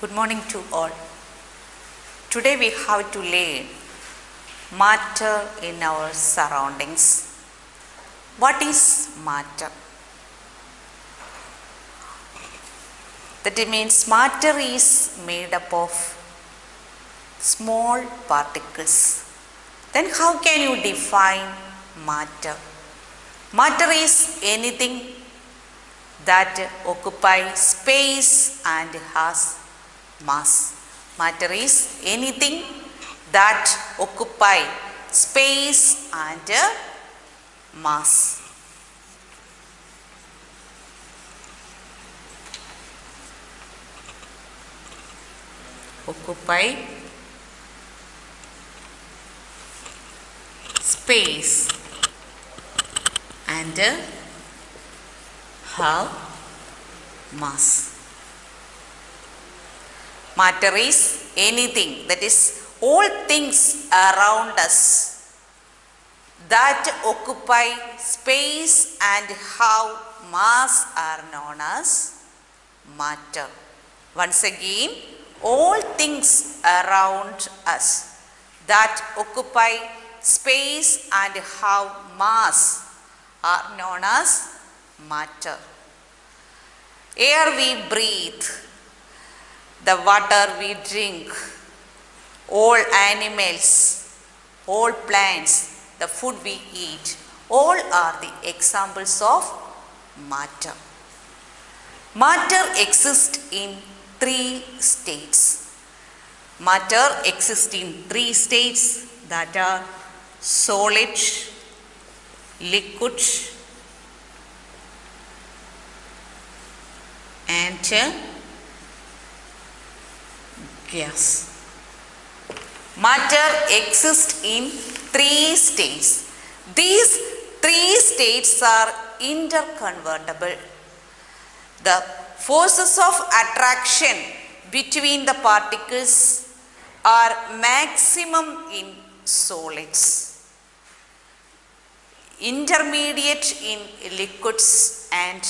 Good morning to all. Today we have to learn matter in our surroundings. What is matter? That means matter is made up of small particles. Then how can you define matter? Matter is anything that occupies space and has mass. Matter is anything that occupies space and mass. Occupy space and have mass. Matter is anything, that is all things around us that occupy space and have mass are known as matter. Once again, all things around us that occupy space and have mass are known as matter. Air we breathe, the water we drink, all animals, all plants, the food we eat, all are the examples of matter. Matter exists in three states. Matter exists in three states, that are solid, liquid and gas. Matter exists in three states. These three states are interconvertible. The forces of attraction between the particles are maximum in solids, intermediate in liquids and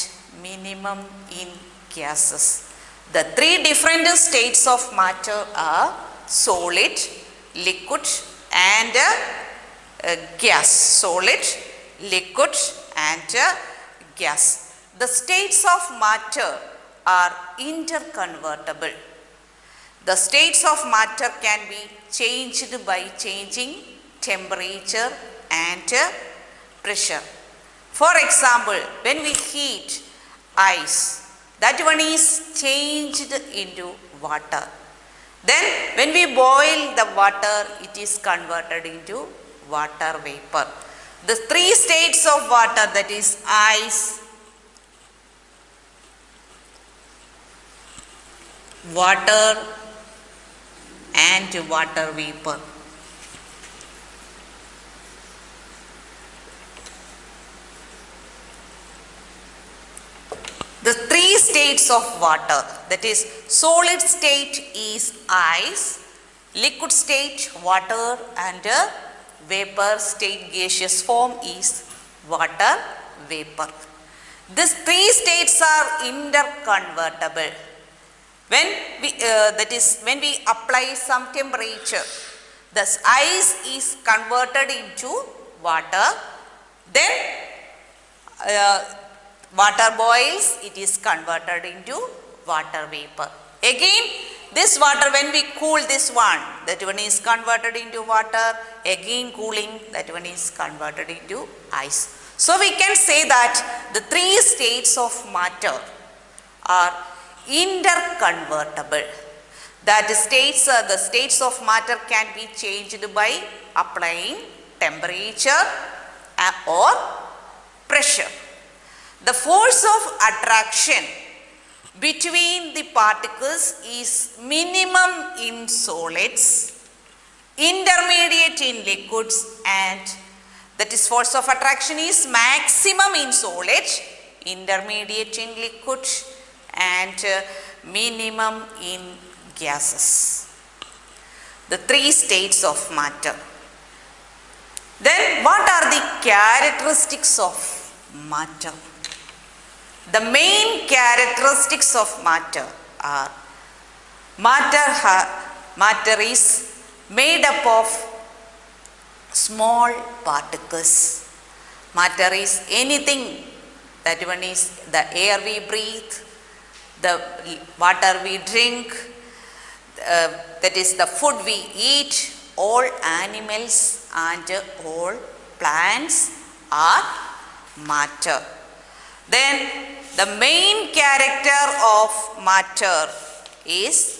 minimum in gases. The three different states of matter are solid, liquid and gas. Solid, liquid and gas. The states of matter are interconvertible. The states of matter can be changed by changing temperature and pressure. For example, when we heat ice, that one is changed into water. Then when we boil the water, it is converted into water vapor. The three states of water, that is ice, water and water vapor. The three states of water, that is solid state is ice, liquid state water and vapor state gaseous form is water vapor. These three states are interconvertible. When we apply some temperature, thus ice is converted into water, then water boils, it is converted into water vapor. Again, this water, when we cool this one, that one is converted into water. Again cooling, that one is converted into ice. So we can say that the three states of matter are interconvertible. That the states of matter can be changed by applying temperature or pressure. The force of attraction between the particles is minimum in solids, intermediate in liquids and that is force of attraction is maximum in solid, intermediate in liquid and minimum in gases. The three states of matter. Then what are the characteristics of matter? The main characteristics of matter are Matter is made up of small particles. Matter is anything. That one is the air we breathe, the water we drink, that is the food we eat. All animals and all plants are matter. Then the main character of matter is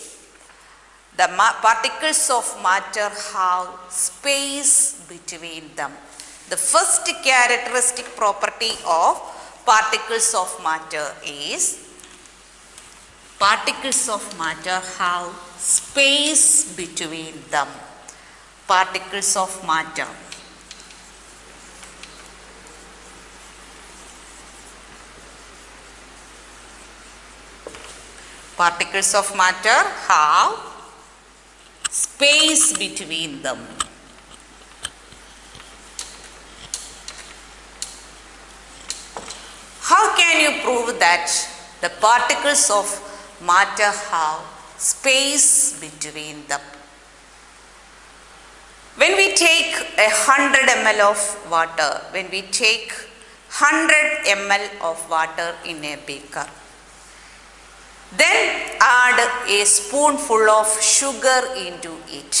the particles of matter have space between them. The first characteristic property of particles of matter is particles of matter have space between them. Particles of matter. Particles of matter have space between them. How can you prove that the particles of matter have space between them? When we take 100 ml of water, when we take 100 ml of water in a beaker, then add a spoonful of sugar into it.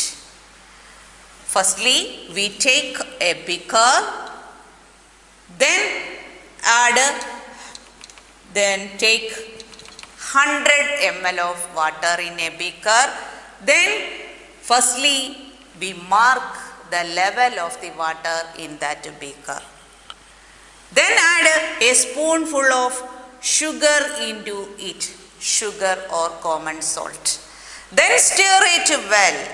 Firstly, we take a beaker, then take 100 ml of water in a beaker. Then firstly, we mark the level of the water in that beaker. Then add a spoonful of sugar into it, sugar or common salt. Then stir it well.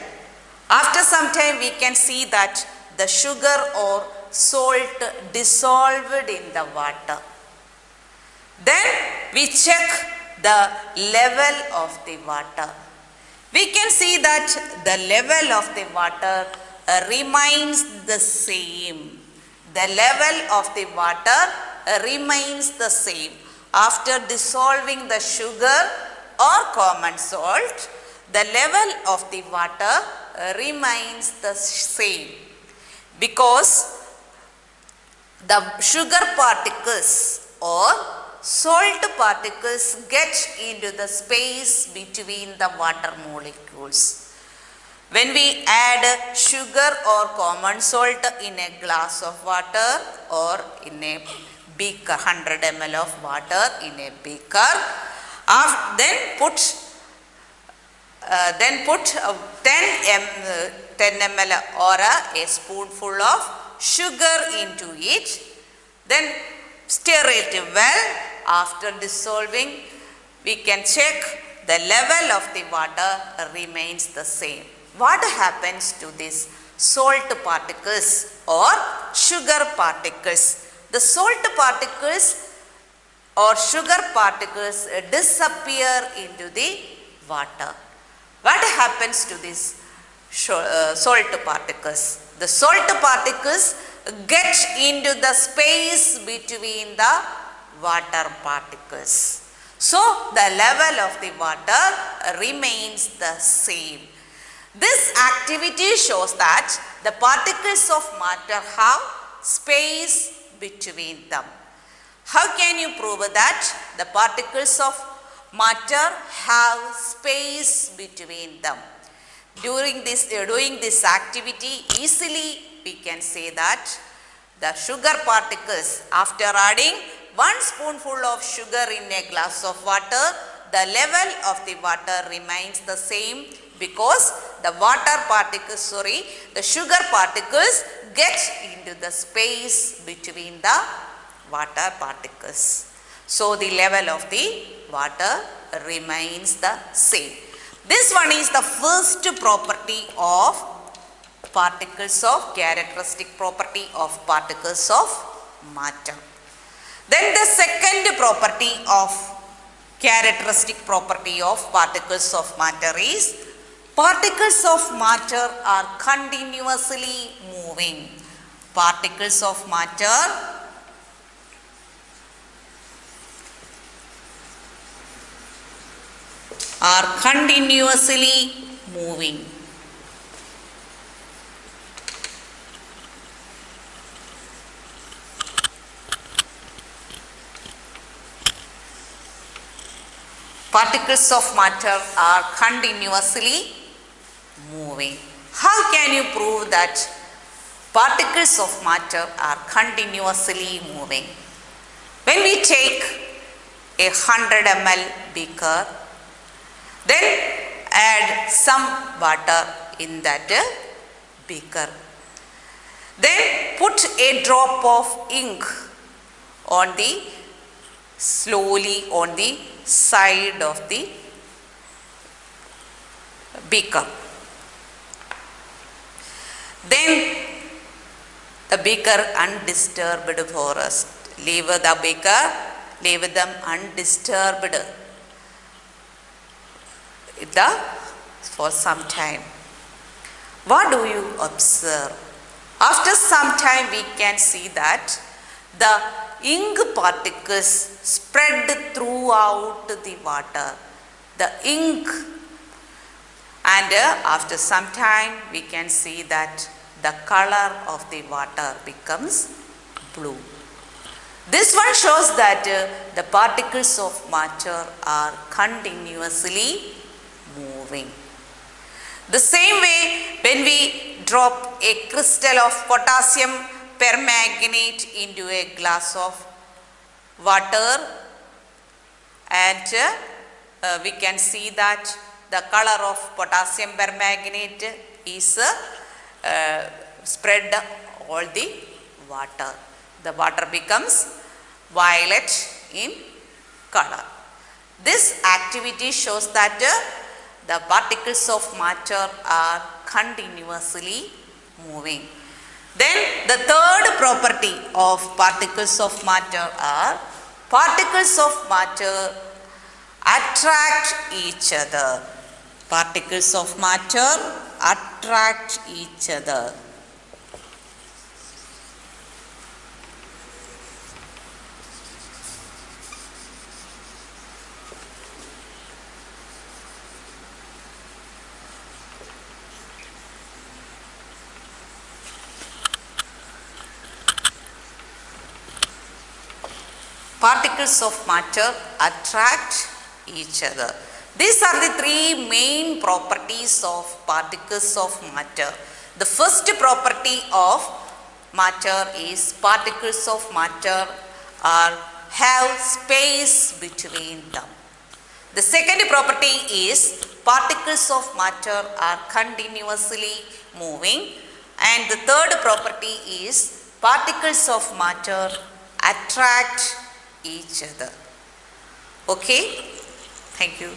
After some time we can see that the sugar or salt dissolved in the water. Then we check the level of the water. We can see that the level of the water remains the same. The level of the water remains the same. After dissolving the sugar or common salt, the level of the water remains the same, because the sugar particles or salt particles get into the space between the water molecules. When we add sugar or common salt in a glass of water or in a beaker, 100 ml of water in a beaker, then put 10 ml or a spoonful of sugar into it. Then stir it well. After dissolving, we can check the level of the water remains the same. What happens to these salt particles or sugar particles? The salt particles or sugar particles disappear into the water. What happens to these salt particles? The salt particles get into the space between the water particles. So the level of the water remains the same. This activity shows that the particles of matter have space between them. How can you prove that the particles of matter have space between them? Doing this activity, easily we can say that the sugar particles, after adding 1 spoonful of sugar in a glass of water, the level of the water remains the same, because the sugar particles get into the space between the water particles. So the level of the water remains the same. This one is the first property of characteristic property of particles of matter. Then the second property of characteristic property of particles of matter is particles of matter are continuously moving. Particles of matter are continuously moving. Particles of matter are continuously moving. How can you prove that particles of matter are continuously moving? When we take a 100 ml beaker, then add some water in that beaker. Then put a drop of ink on the slowly on the side of the beaker. Then the beaker undisturbed for us. Leave the beaker, leave them undisturbed for some time. What do you observe? After some time we can see that the ink particles spread throughout the water. The ink, and after some time we can see that the color of the water becomes blue. This one shows that the particles of matter are continuously moving. The same way, when we drop a crystal of potassium permanganate into a glass of water, and we can see that the color of potassium permanganate is spread all the water. The water becomes violet in color. This activity shows that the particles of matter are continuously moving. Then the third property of particles of matter are particles of matter attract each other. Particles of matter attract each other. Particles of matter attract each other. These are the three main properties of particles of matter. The first property of matter is particles of matter have space between them. The second property is particles of matter are continuously moving, and the third property is particles of matter attract each other. Okay, thank you.